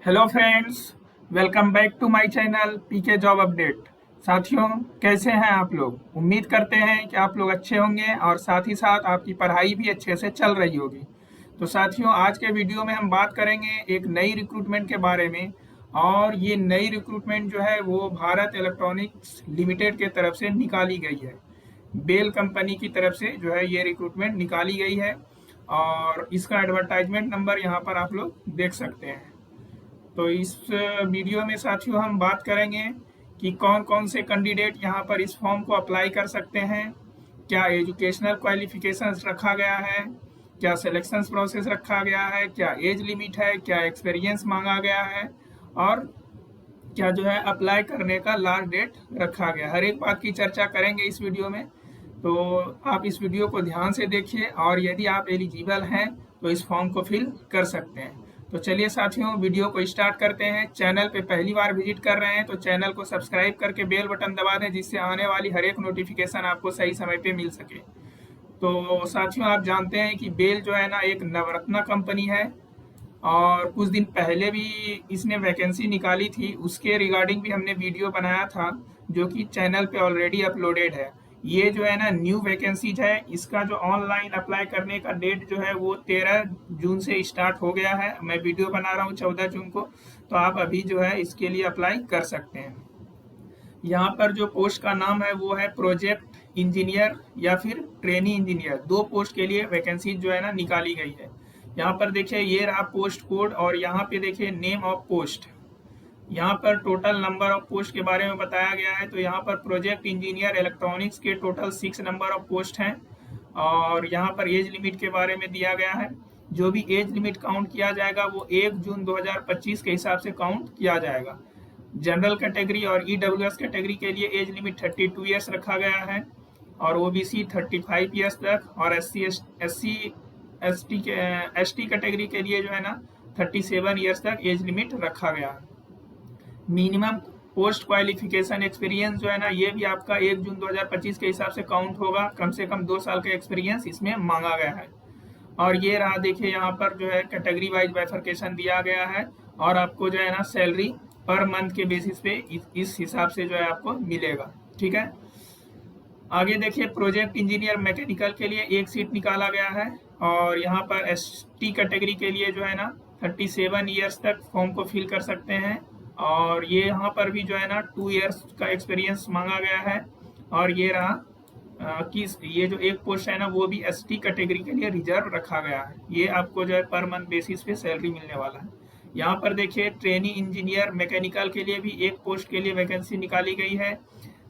Hello friends, welcome back to my channel PK job update. साथियों, कैसे हैं आप लोग? उम्मीद करते हैं कि आप लोग अच्छे होंगे और साथ ही साथ आपकी पढ़ाई भी अच्छे से चल रही होगी। तो साथियों, आज के वीडियो में हम बात करेंगे एक नई रिक्रूटमेंट के बारे में। और ये नई रिक्रूटमेंट जो है वो भारत इलेक्ट्रॉनिक्स लिमिटेड के तरफ से निकाली गई है। बेल कंपनी की तरफ से जो है ये रिक्रूटमेंट निकाली गई है और इसका एडवर्टाइजमेंट नंबर यहाँ पर आप लोग देख सकते हैं। तो इस वीडियो में साथियों हम बात करेंगे कि कौन कौन से कैंडिडेट यहाँ पर इस फॉर्म को अप्लाई कर सकते हैं, क्या एजुकेशनल क्वालिफिकेशंस रखा गया है, क्या सिलेक्शन प्रोसेस रखा गया है, क्या एज लिमिट है, क्या एक्सपीरियंस मांगा गया है और क्या जो है अप्लाई करने का लास्ट डेट रखा गया। हर एक बात की चर्चा करेंगे इस वीडियो में। तो आप इस वीडियो को ध्यान से देखिए और यदि आप एलिजिबल हैं तो इस फॉर्म को फिल कर सकते हैं। तो चलिए साथियों, वीडियो को स्टार्ट करते हैं। चैनल पे पहली बार विजिट कर रहे हैं तो चैनल को सब्सक्राइब करके बेल बटन दबा दें, जिससे आने वाली हर एक नोटिफिकेशन आपको सही समय पे मिल सके। तो साथियों, आप जानते हैं कि बेल जो है ना एक नवरत्ना कंपनी है और कुछ दिन पहले भी इसने वैकेंसी निकाली थी, उसके रिगार्डिंग भी हमने वीडियो बनाया था जो कि चैनल पे ऑलरेडी अपलोडेड है। ये जो है ना न्यू वैकेंसीज है। इसका जो ऑनलाइन अप्लाई करने का डेट जो है वो 13 जून से स्टार्ट हो गया है। मैं वीडियो बना रहा हूँ 14 जून को, तो आप अभी जो है इसके लिए अप्लाई कर सकते हैं। यहाँ पर जो पोस्ट का नाम है वो है प्रोजेक्ट इंजीनियर या फिर ट्रेनी इंजीनियर। दो पोस्ट के लिए वैकेंसी जो है ना निकाली गई है। यहाँ पर देखिए ये रहा पोस्ट कोड और यहाँ पे देखिए नेम ऑफ पोस्ट। यहाँ पर टोटल नंबर ऑफ पोस्ट के बारे में बताया गया है। तो यहाँ पर प्रोजेक्ट इंजीनियर इलेक्ट्रॉनिक्स के टोटल 6 नंबर ऑफ पोस्ट हैं। और यहाँ पर एज लिमिट के बारे में दिया गया है। जो भी एज लिमिट काउंट किया जाएगा वो 1 जून 2025 के हिसाब से काउंट किया जाएगा। जनरल कैटेगरी और ईडब्ल्यूएस कैटेगरी के लिए एज लिमिट 32 ईयर्स रखा गया है और ओबीसी 35 ईयर्स तक, और एसटी कैटेगरी के लिए जो है ना 37 ईयर्स तक एज लिमिट रखा गया है। मिनिमम पोस्ट क्वालिफिकेशन एक्सपीरियंस जो है ना ये भी आपका 1 जून 2025 के हिसाब से काउंट होगा। कम से कम 2 साल का एक्सपीरियंस इसमें मांगा गया है। और ये रहा देखिए यहाँ पर जो है कैटेगरी वाइज बाइफरकेशन दिया गया है और आपको जो है ना सैलरी पर मंथ के बेसिस पे इस हिसाब से जो है आपको मिलेगा। ठीक है, आगे देखिए प्रोजेक्ट इंजीनियर मैकेनिकल के लिए एक सीट निकाला गया है और यहाँ पर एसटी कैटेगरी के लिए जो है ना 37 ईयर्स तक फॉर्म को फिल कर सकते हैं। और ये यहाँ पर भी जो है ना 2 ईयर्स का एक्सपीरियंस मांगा गया है। और ये रहा कि ये जो एक पोस्ट है ना वो भी एसटी कैटेगरी के लिए रिजर्व रखा गया है। ये आपको जो है पर मंथ बेसिस पे सैलरी मिलने वाला है। यहाँ पर देखिए ट्रेनी इंजीनियर मैकेनिकल के लिए भी एक पोस्ट के लिए वैकेंसी निकाली गई है।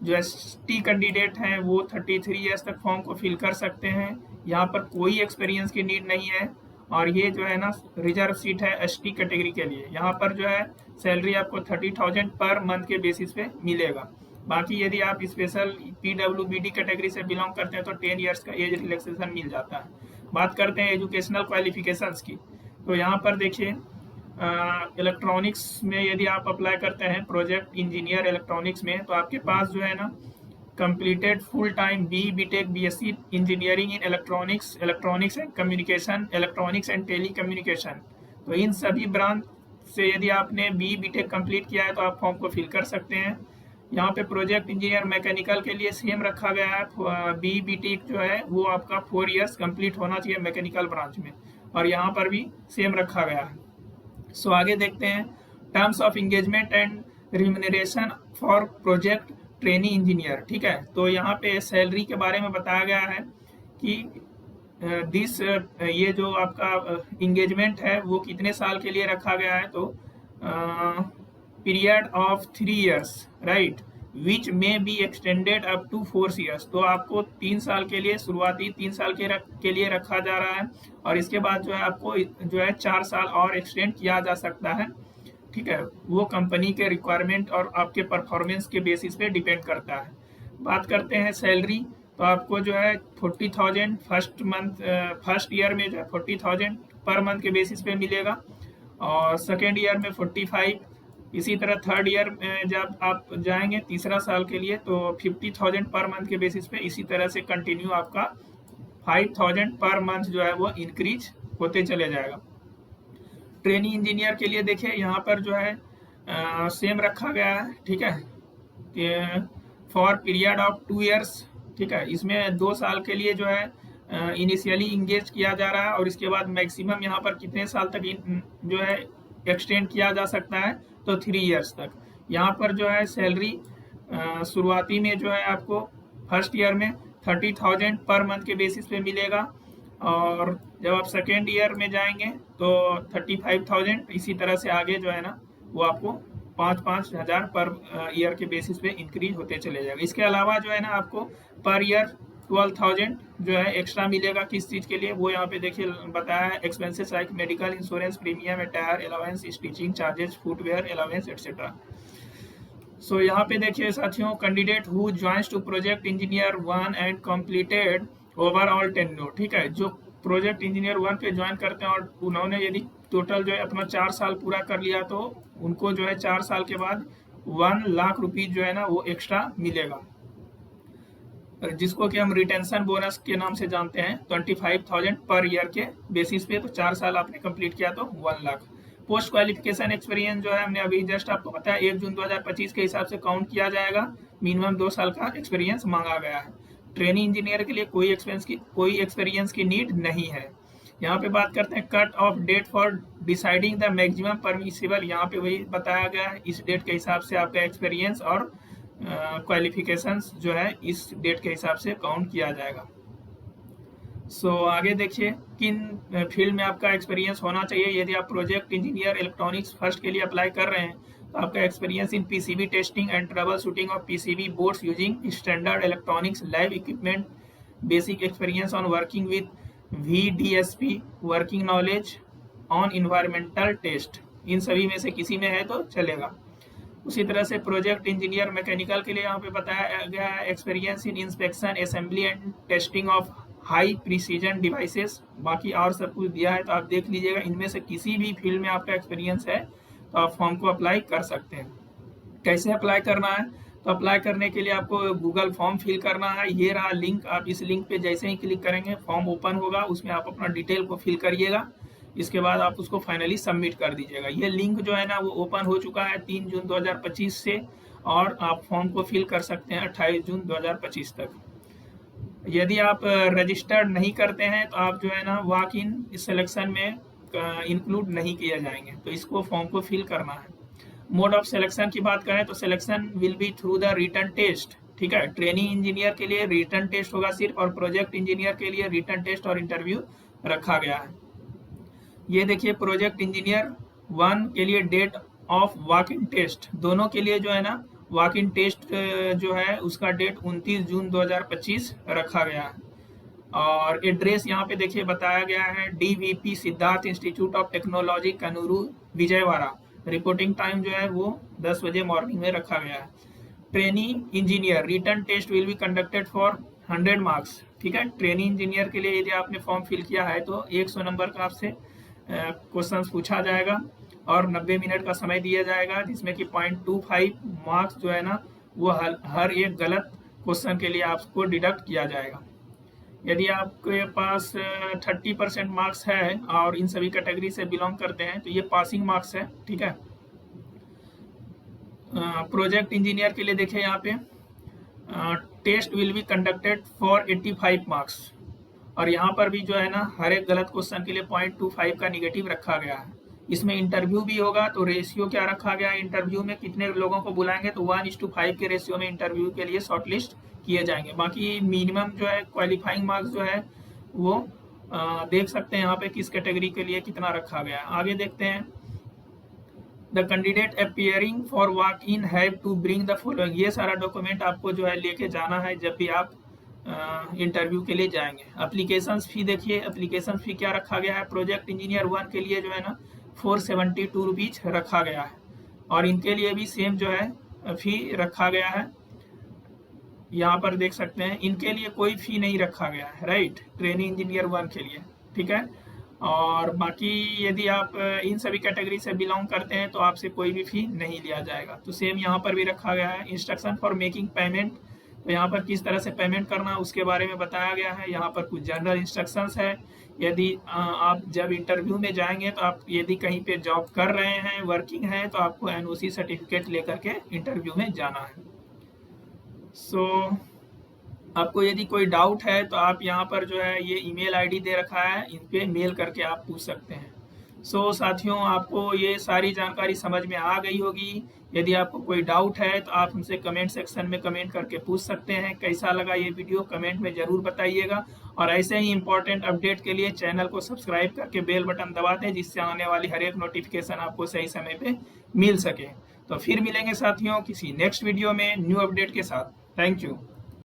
जो एसटी कैंडिडेट हैं वो 33 ईयर्स तक फॉर्म को फिल कर सकते हैं। यहाँ पर कोई एक्सपीरियंस की नीड नहीं है। और ये जो है ना रिजर्व सीट है एसटी कैटेगरी के लिए। यहाँ पर जो है सैलरी आपको 30,000 पर मंथ के बेसिस पे मिलेगा। बाकी यदि आप स्पेशल पीडब्ल्यूबीडी कैटेगरी से बिलोंग करते हैं तो 10 ईयर्स का एज रिलैक्सेशन मिल जाता है। बात करते हैं एजुकेशनल क्वालिफिकेशंस की। तो यहाँ पर देखिए इलेक्ट्रॉनिक्स में यदि आप अप्लाई करते हैं प्रोजेक्ट इंजीनियर इलेक्ट्रॉनिक्स में, तो आपके पास जो है ना completed full time BTech BSc engineering in electronics, electronics and communication, electronics and telecommunication. तो इन सभी ब्रांच से यदि आपने बीटेक कंप्लीट किया है तो आप फॉर्म को फिल कर सकते हैं। यहाँ पे प्रोजेक्ट इंजीनियर मैकेनिकल के लिए सेम रखा गया है। बीटेक जो है वो आपका 4 ईयर्स कंप्लीट होना चाहिए मैकेनिकल ब्रांच में, और यहाँ पर भी सेम रखा गया है। सो आगे देखते हैं terms of engagement and remuneration for project trainee engineer. ठीक है, तो यहाँ पे सैलरी के बारे में बताया गया है कि दिस ये जो आपका इंगेजमेंट है वो कितने साल के लिए रखा गया है। तो period of 3 years, right, which में be extended up to 4 years. तो आपको 3 साल के लिए, शुरुआती 3 साल के लिए रखा जा रहा है और इसके बाद जो है आपको जो है 4 साल और एक्सटेंड किया जा सकता है। ठीक है, वो कंपनी के रिक्वायरमेंट और आपके परफॉर्मेंस के बेसिस पे डिपेंड करता है। बात करते हैं सैलरी, तो आपको जो है 40,000 फर्स्ट ईयर में जो है 40,000 पर मंथ के बेसिस पे मिलेगा और सेकेंड ईयर में 45। इसी तरह थर्ड ईयर में जब आप जाएंगे तीसरा साल के लिए तो 50,000 पर मंथ के बेसिस पे इसी तरह से कंटिन्यू आपका 5,000 पर मंथ जो है वो इंक्रीज होते चले जाएगा। ट्रेनी इंजीनियर के लिए देखिए यहाँ पर जो है सेम रखा गया है, ठीक है, फॉर पीरियड ऑफ 2 इयर्स, ठीक है। इसमें 2 साल के लिए जो है इनिशियली इंगेज किया जा रहा है और इसके बाद मैक्सिमम यहाँ पर कितने साल तक जो है एक्सटेंड किया जा सकता है, तो 3 इयर्स तक। यहाँ पर जो है सैलरी शुरुआती में जो है आपको फर्स्ट ईयर में 30,000 पर मंथ के बेसिस पे मिलेगा और जब आप सेकेंड ईयर में जाएंगे तो 35,000, इसी तरह से आगे जो है ना वो आपको 5-5 हज़ार पर ईयर के बेसिस पे इंक्रीज होते चले जाएगा। इसके अलावा जो है ना आपको पर ईयर 12,000 जो है एक्स्ट्रा मिलेगा। किस चीज़ के लिए वो यहाँ पे देखिए बताया है, expenses like medical insurance, premium, tyre allowance, stitching charges, footwear allowance etcetera. So यहाँ पे देखिए साथियों, candidate who joins to project engineer 1 and completed overall tenure, ठीक है, जो प्रोजेक्ट इंजीनियर 1 पे ज्वाइन करते हैं और उन्होंने यदि टोटल जो है अपना 4 साल पूरा कर लिया तो उनको जो है 4 साल के बाद 1 लाख रुपीज जो है ना वो एक्स्ट्रा मिलेगा, जिसको कि हम रिटेंशन बोनस के नाम से जानते हैं। 25,000 पर ईयर के बेसिस पे, तो 4 साल आपने कंप्लीट किया तो 1 लाख। पोस्ट क्वालिफिकेशन एक्सपीरियंस जो है हमने अभी जस्ट आपको बताया 1 जून 2025 के हिसाब से काउंट किया जाएगा। मिनिमम 2 साल का एक्सपीरियंस मांगा गया है। ट्रेनी इंजीनियर के लिए कोई एक्सपीरियंस की नीड नहीं है। यहाँ पे बात करते हैं cut off date for deciding the maximum permissible, यहाँ पे वही बताया गया है, इस डेट के हिसाब से आपका एक्सपीरियंस और क्वालिफिकेशंस जो है इस डेट के हिसाब से काउंट किया जाएगा। सो आगे देखिए किन फील्ड में आपका एक्सपीरियंस होना चाहिए। यदि आप प्रोजेक्ट इंजीनियर इलेक्ट्रॉनिक्स फर्स्ट के लिए अप्लाई कर रहे हैं तो आपका experience in PCB testing and troubleshooting of PCB boards using standard electronics lab equipment, basic experience on working with VDSP, working knowledge on environmental test, इन सभी में से किसी में है तो चलेगा। उसी तरह से प्रोजेक्ट इंजीनियर मैकेनिकल के लिए यहाँ पे बताया गया है experience in inspection, assembly and testing of high precision devices. बाकी और सब कुछ दिया है तो आप देख लीजिएगा, इनमें से किसी भी फील्ड में आपका एक्सपीरियंस है तो आप फॉर्म को अप्लाई कर सकते हैं। कैसे अप्लाई करना है, तो अप्लाई करने के लिए आपको गूगल फॉर्म फिल करना है। ये रहा लिंक, आप इस लिंक पे जैसे ही क्लिक करेंगे फॉर्म ओपन होगा, उसमें आप अपना डिटेल को फिल करिएगा। इसके बाद आप उसको फाइनली सबमिट कर दीजिएगा। ये लिंक जो है ना वो ओपन हो चुका है 3 जून 2025 से और आप फॉर्म को फिल कर सकते हैं 28 जून 2025 तक। यदि आप रजिस्टर्ड नहीं करते हैं तो आप जो है ना वॉक इन सिलेक्शन में इंक्लूड नहीं किए जाएंगे, तो इसको फॉर्म को फिल करना है। मोड ऑफ सिलेक्शन की बात करें तो selection will be through the written test, ठीक है। ट्रेनिंग इंजीनियर के लिए रिटन टेस्ट होगा सिर्फ, और प्रोजेक्ट इंजीनियर के लिए रिटन टेस्ट और इंटरव्यू रखा गया है। ये देखिए प्रोजेक्ट इंजीनियर 1 के लिए date of walk in test, दोनों के लिए जो है ना वॉक इन टेस्ट जो है उसका डेट 29 जून 2025 रखा गया है। और एड्रेस यहाँ पे देखिए बताया गया है DVP Siddhartha institute of technology Kanuru Vijayawada. Reporting time जो है वो 10 बजे मॉर्निंग में रखा गया है। Training engineer written test will be conducted for 100 marks, ठीक है। ट्रेनिंग इंजीनियर के लिए यदि आपने फॉर्म फिल किया है तो 100 नंबर का आपसे क्वेश्चन पूछा जाएगा और 90 मिनट का समय दिया जाएगा, जिसमें कि 0.25 मार्क्स जो है ना वो हर एक गलत क्वेश्चन के लिए आपको डिडक्ट किया जाएगा। यदि आपके पास 30% मार्क्स है और इन सभी कैटेगरी से बिलोंग करते हैं तो ये पासिंग मार्क्स है, ठीक है। प्रोजेक्ट इंजीनियर के लिए देखिए यहाँ पे test will be conducted for 85 marks, और यहाँ पर भी जो है ना हर एक गलत क्वेश्चन के लिए 0.25 का निगेटिव रखा गया है। इसमें इंटरव्यू भी होगा, तो रेशियो क्या रखा गया है, इंटरव्यू में कितने लोगों को बुलाएंगे तो 1:5 के रेशियो में इंटरव्यू के लिए शॉर्टलिस्ट किए जाएंगे। बाकी मिनिमम जो है क्वालिफाइंग मार्क्स जो है वो देख सकते हैं यहाँ पे किस कैटेगरी के लिए कितना रखा गया है। आगे देखते हैं, the candidate appearing for walk in have to bring the following, ये सारा डॉक्यूमेंट आपको जो है लेके जाना है जब भी आप इंटरव्यू के लिए जाएंगे। एप्लीकेशन फी देखिए, एप्लीकेशन फी क्या रखा गया है, प्रोजेक्ट इंजीनियर 1 के लिए जो है ना 472 रुपीज रखा गया है, और इनके लिए भी सेम जो है फी रखा गया है। यहाँ पर देख सकते हैं इनके लिए कोई फी नहीं रखा गया है, राइट, ट्रेनिंग इंजीनियर 1 के लिए, ठीक है। और बाकी यदि आप इन सभी कैटेगरी से बिलोंग करते हैं तो आपसे कोई भी फी नहीं लिया जाएगा। तो सेम यहाँ पर भी रखा गया है। इंस्ट्रक्शन फॉर मेकिंग पेमेंट, तो यहाँ पर किस तरह से पेमेंट करना उसके बारे में बताया गया है। यहाँ पर कुछ जनरल इंस्ट्रक्शंस है। यदि आप जब इंटरव्यू में जाएंगे तो आप यदि कहीं पे जॉब कर रहे हैं, वर्किंग हैं, तो आपको एनओसी सर्टिफिकेट लेकर के इंटरव्यू में जाना है। सो आपको यदि कोई डाउट है तो आप यहाँ पर जो है ये ईमेल आईडी दे रखा है, इन पे मेल करके आप पूछ सकते हैं। सो साथियों, आपको ये सारी जानकारी समझ में आ गई होगी। यदि आपको कोई डाउट है तो आप हमसे कमेंट सेक्शन में कमेंट करके पूछ सकते हैं। कैसा लगा ये वीडियो कमेंट में ज़रूर बताइएगा, और ऐसे ही इंपॉर्टेंट अपडेट के लिए चैनल को सब्सक्राइब करके बेल बटन दबा दें, जिससे आने वाली हर एक नोटिफिकेशन आपको सही समय पे मिल सके। तो फिर मिलेंगे साथियों किसी नेक्स्ट वीडियो में न्यू अपडेट के साथ। Thank you.